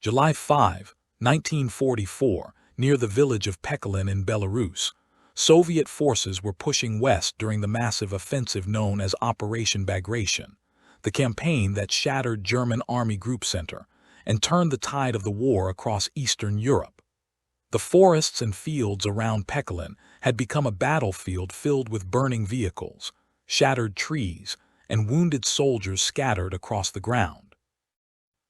July 5, 1944, near the village of Pekalin in Belarus, Soviet forces were pushing west during the massive offensive known as Operation Bagration, the campaign that shattered German Army Group Center and turned the tide of the war across Eastern Europe. The forests and fields around Pekalin had become a battlefield filled with burning vehicles, shattered trees, and wounded soldiers scattered across the ground.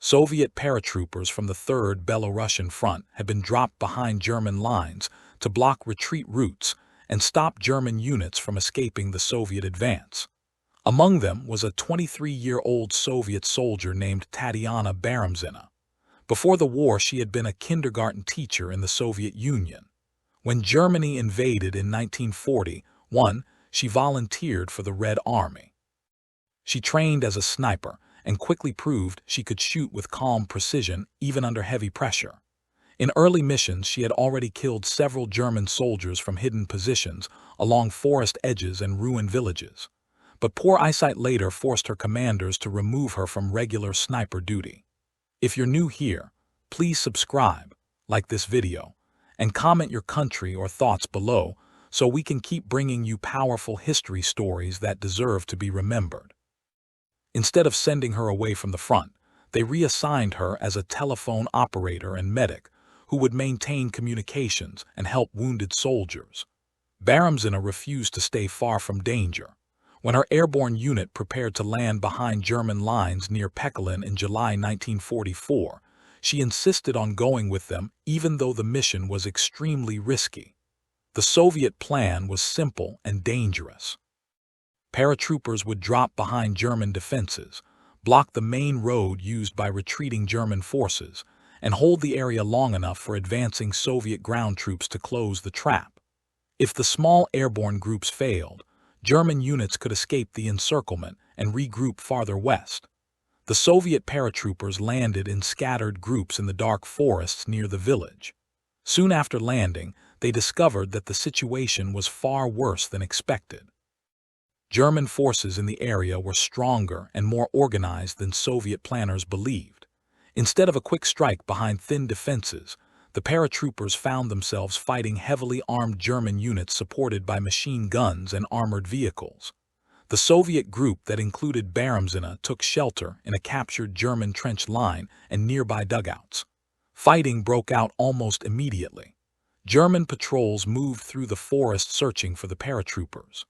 Soviet paratroopers from the 3rd Belarusian Front had been dropped behind German lines to block retreat routes and stop German units from escaping the Soviet advance. Among them was a 23-year-old Soviet soldier named Tatyana Baramzina. Before the war, she had been a kindergarten teacher in the Soviet Union. When Germany invaded in 1941, she volunteered for the Red Army. She trained as a sniper and quickly proved she could shoot with calm precision even under heavy pressure. In early missions, she had already killed several German soldiers from hidden positions along forest edges and ruined villages. But poor eyesight later forced her commanders to remove her from regular sniper duty. If you're new here, please subscribe, like this video, and comment your country or thoughts below so we can keep bringing you powerful history stories that deserve to be remembered. Instead of sending her away from the front, they reassigned her as a telephone operator and medic who would maintain communications and help wounded soldiers. Baramzina refused to stay far from danger. When her airborne unit prepared to land behind German lines near Pekalin in July 1944, she insisted on going with them even though the mission was extremely risky. The Soviet plan was simple and dangerous. Paratroopers would drop behind German defenses, block the main road used by retreating German forces, and hold the area long enough for advancing Soviet ground troops to close the trap. If the small airborne groups failed, German units could escape the encirclement and regroup farther west. The Soviet paratroopers landed in scattered groups in the dark forests near the village. Soon after landing, they discovered that the situation was far worse than expected. German forces in the area were stronger and more organized than Soviet planners believed. Instead of a quick strike behind thin defenses, the paratroopers found themselves fighting heavily armed German units supported by machine guns and armored vehicles. The Soviet group that included Baramzina took shelter in a captured German trench line and nearby dugouts. Fighting broke out almost immediately. German patrols moved through the forest searching for the paratroopers.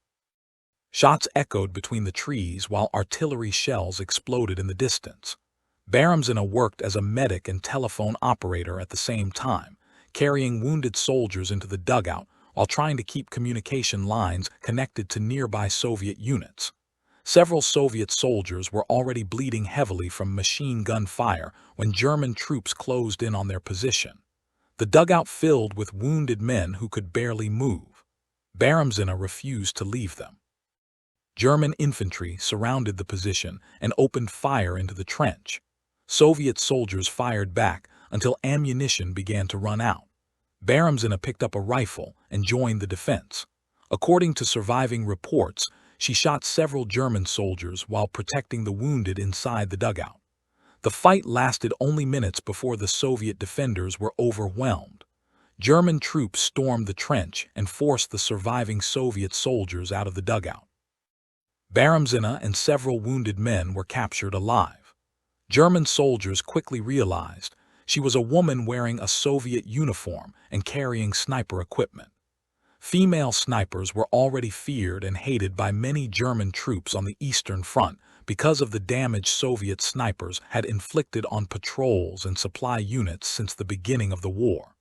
Shots echoed between the trees while artillery shells exploded in the distance. Baramzina worked as a medic and telephone operator at the same time, carrying wounded soldiers into the dugout while trying to keep communication lines connected to nearby Soviet units. Several Soviet soldiers were already bleeding heavily from machine gun fire when German troops closed in on their position. The dugout filled with wounded men who could barely move. Baramzina refused to leave them. German infantry surrounded the position and opened fire into the trench. Soviet soldiers fired back until ammunition began to run out. Baramzina picked up a rifle and joined the defense. According to surviving reports, she shot several German soldiers while protecting the wounded inside the dugout. The fight lasted only minutes before the Soviet defenders were overwhelmed. German troops stormed the trench and forced the surviving Soviet soldiers out of the dugout. Baramzina and several wounded men were captured alive. German soldiers quickly realized she was a woman wearing a Soviet uniform and carrying sniper equipment. Female snipers were already feared and hated by many German troops on the Eastern Front because of the damage Soviet snipers had inflicted on patrols and supply units since the beginning of the war.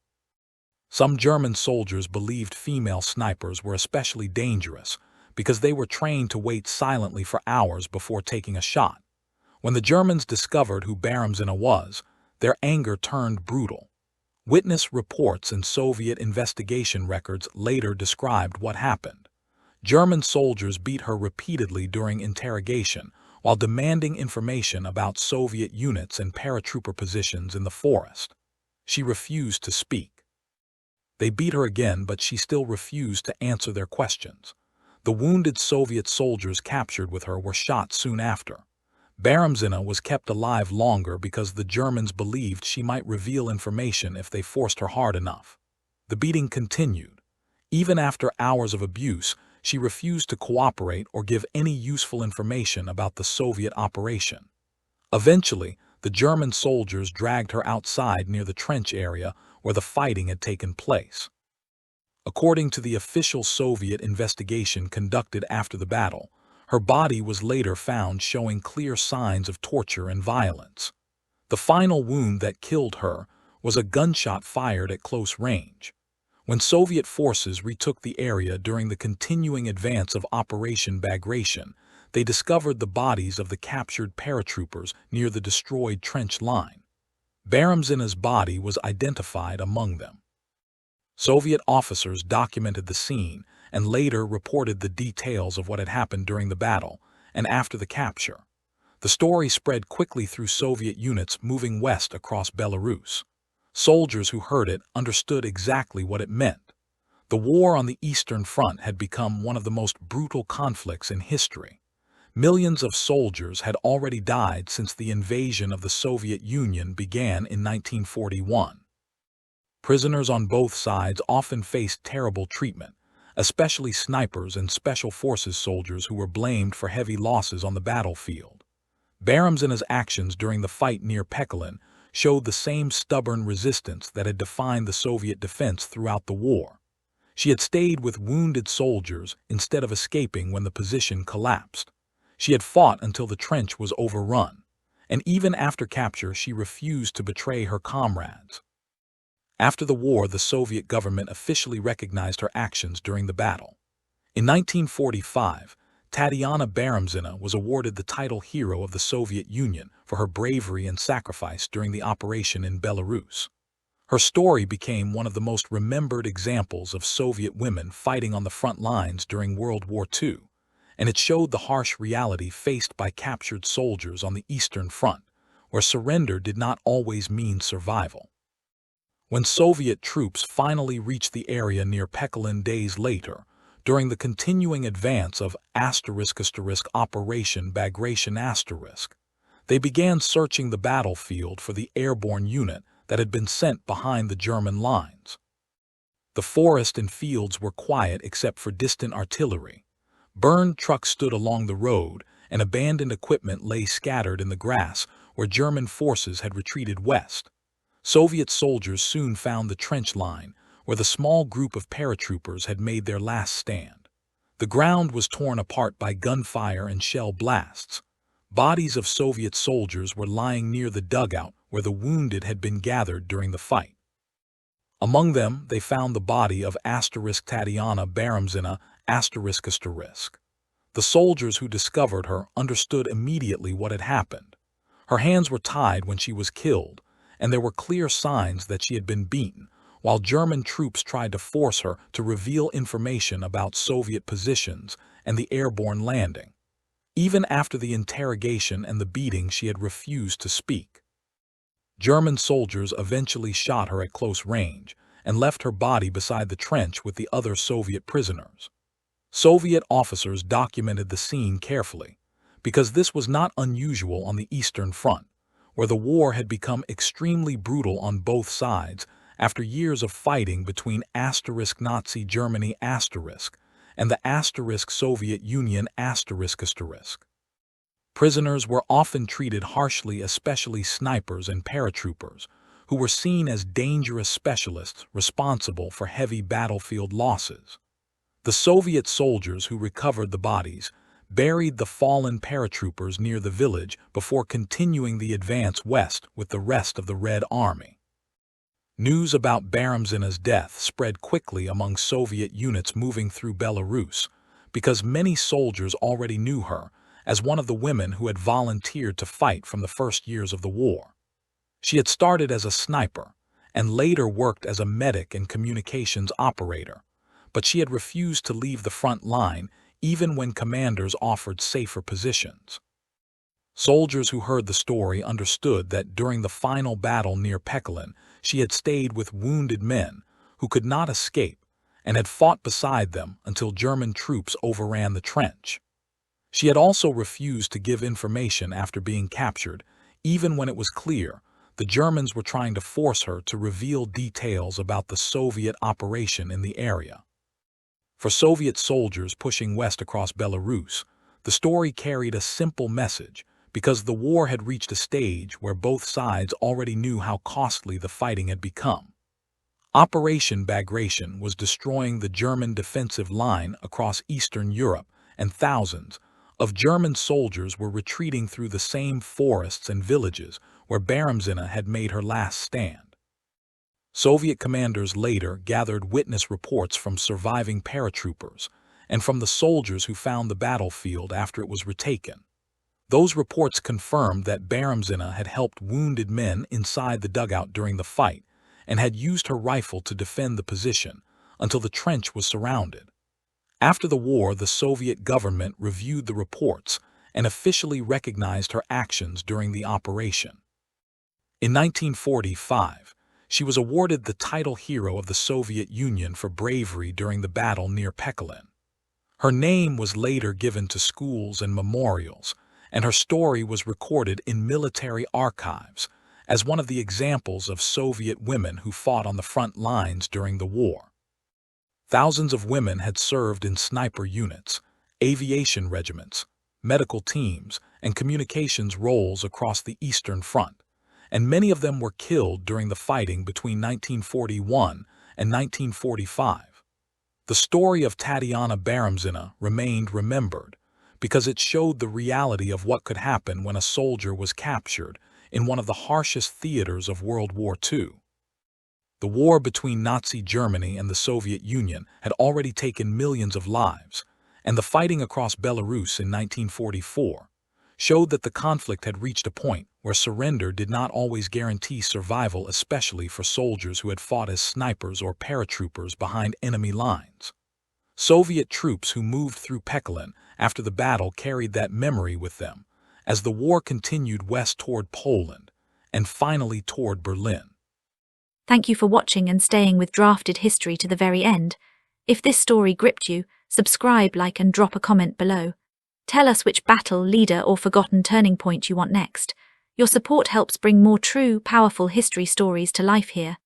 Some German soldiers believed female snipers were especially dangerous because they were trained to wait silently for hours before taking a shot. When the Germans discovered who Baramzina was, their anger turned brutal. Witness reports and Soviet investigation records later described what happened. German soldiers beat her repeatedly during interrogation while demanding information about Soviet units and paratrooper positions in the forest. She refused to speak. They beat her again, but she still refused to answer their questions. The wounded Soviet soldiers captured with her were shot soon after. Baramzina was kept alive longer because the Germans believed she might reveal information if they forced her hard enough. The beating continued. Even after hours of abuse, she refused to cooperate or give any useful information about the Soviet operation. Eventually, the German soldiers dragged her outside near the trench area where the fighting had taken place. According to the official Soviet investigation conducted after the battle, her body was later found showing clear signs of torture and violence. The final wound that killed her was a gunshot fired at close range. When Soviet forces retook the area during the continuing advance of Operation Bagration, they discovered the bodies of the captured paratroopers near the destroyed trench line. Baramzina's body was identified among them. Soviet officers documented the scene and later reported the details of what had happened during the battle and after the capture. The story spread quickly through Soviet units moving west across Belarus. Soldiers who heard it understood exactly what it meant. The war on the Eastern Front had become one of the most brutal conflicts in history. Millions of soldiers had already died since the invasion of the Soviet Union began in 1941. Prisoners on both sides often faced terrible treatment, especially snipers and special forces soldiers who were blamed for heavy losses on the battlefield. Baramzina's actions during the fight near Pekalin showed the same stubborn resistance that had defined the Soviet defense throughout the war. She had stayed with wounded soldiers instead of escaping when the position collapsed. She had fought until the trench was overrun, and even after capture she refused to betray her comrades. After the war, the Soviet government officially recognized her actions during the battle. In 1945, Tatyana Baramzina was awarded the title Hero of the Soviet Union for her bravery and sacrifice during the operation in Belarus. Her story became one of the most remembered examples of Soviet women fighting on the front lines during World War II, and it showed the harsh reality faced by captured soldiers on the Eastern Front, where surrender did not always mean survival. When Soviet troops finally reached the area near Pekalin days later, during the continuing advance of Operation Bagration, they began searching the battlefield for the airborne unit that had been sent behind the German lines. The forest and fields were quiet except for distant artillery. Burned trucks stood along the road, and abandoned equipment lay scattered in the grass where German forces had retreated west. Soviet soldiers soon found the trench line, where the small group of paratroopers had made their last stand. The ground was torn apart by gunfire and shell blasts. Bodies of Soviet soldiers were lying near the dugout where the wounded had been gathered during the fight. Among them, they found the body of Tatyana Baramzina. The soldiers who discovered her understood immediately what had happened. Her hands were tied when she was killed, and there were clear signs that she had been beaten, while German troops tried to force her to reveal information about Soviet positions and the airborne landing. Even after the interrogation and the beating, she had refused to speak. German soldiers eventually shot her at close range and left her body beside the trench with the other Soviet prisoners. Soviet officers documented the scene carefully, because this was not unusual on the Eastern Front, where the war had become extremely brutal on both sides after years of fighting between Nazi Germany and the Soviet Union . Prisoners were often treated harshly, especially snipers and paratroopers, who were seen as dangerous specialists responsible for heavy battlefield losses. The Soviet soldiers who recovered the bodies buried the fallen paratroopers near the village before continuing the advance west with the rest of the Red Army. News about Baramzina's death spread quickly among Soviet units moving through Belarus, because many soldiers already knew her as one of the women who had volunteered to fight from the first years of the war. She had started as a sniper and later worked as a medic and communications operator, but she had refused to leave the front line even when commanders offered safer positions. Soldiers who heard the story understood that during the final battle near Pekalin, she had stayed with wounded men who could not escape and had fought beside them until German troops overran the trench. She had also refused to give information after being captured, even when it was clear the Germans were trying to force her to reveal details about the Soviet operation in the area. For Soviet soldiers pushing west across Belarus, the story carried a simple message because the war had reached a stage where both sides already knew how costly the fighting had become. Operation Bagration was destroying the German defensive line across Eastern Europe, and thousands of German soldiers were retreating through the same forests and villages where Baramzina had made her last stand. Soviet commanders later gathered witness reports from surviving paratroopers and from the soldiers who found the battlefield after it was retaken. Those reports confirmed that Baramzina had helped wounded men inside the dugout during the fight and had used her rifle to defend the position until the trench was surrounded. After the war, the Soviet government reviewed the reports and officially recognized her actions during the operation. In 1945, she was awarded the title Hero of the Soviet Union for bravery during the battle near Pekalin. Her name was later given to schools and memorials, and her story was recorded in military archives as one of the examples of Soviet women who fought on the front lines during the war. Thousands of women had served in sniper units, aviation regiments, medical teams, and communications roles across the Eastern Front, and many of them were killed during the fighting between 1941 and 1945. The story of Tatyana Baramzina remained remembered because it showed the reality of what could happen when a soldier was captured in one of the harshest theaters of World War II. The war between Nazi Germany and the Soviet Union had already taken millions of lives, and the fighting across Belarus in 1944 showed that the conflict had reached a point where surrender did not always guarantee survival, especially for soldiers who had fought as snipers or paratroopers behind enemy lines. Soviet troops who moved through Pekalin after the battle carried that memory with them as the war continued west toward Poland and finally toward Berlin. Thank you for watching and staying with Drafted History to the very end. If this story gripped you, subscribe, like, and drop a comment below. Tell us which battle, leader, or forgotten turning point you want next. Your support helps bring more true, powerful history stories to life here.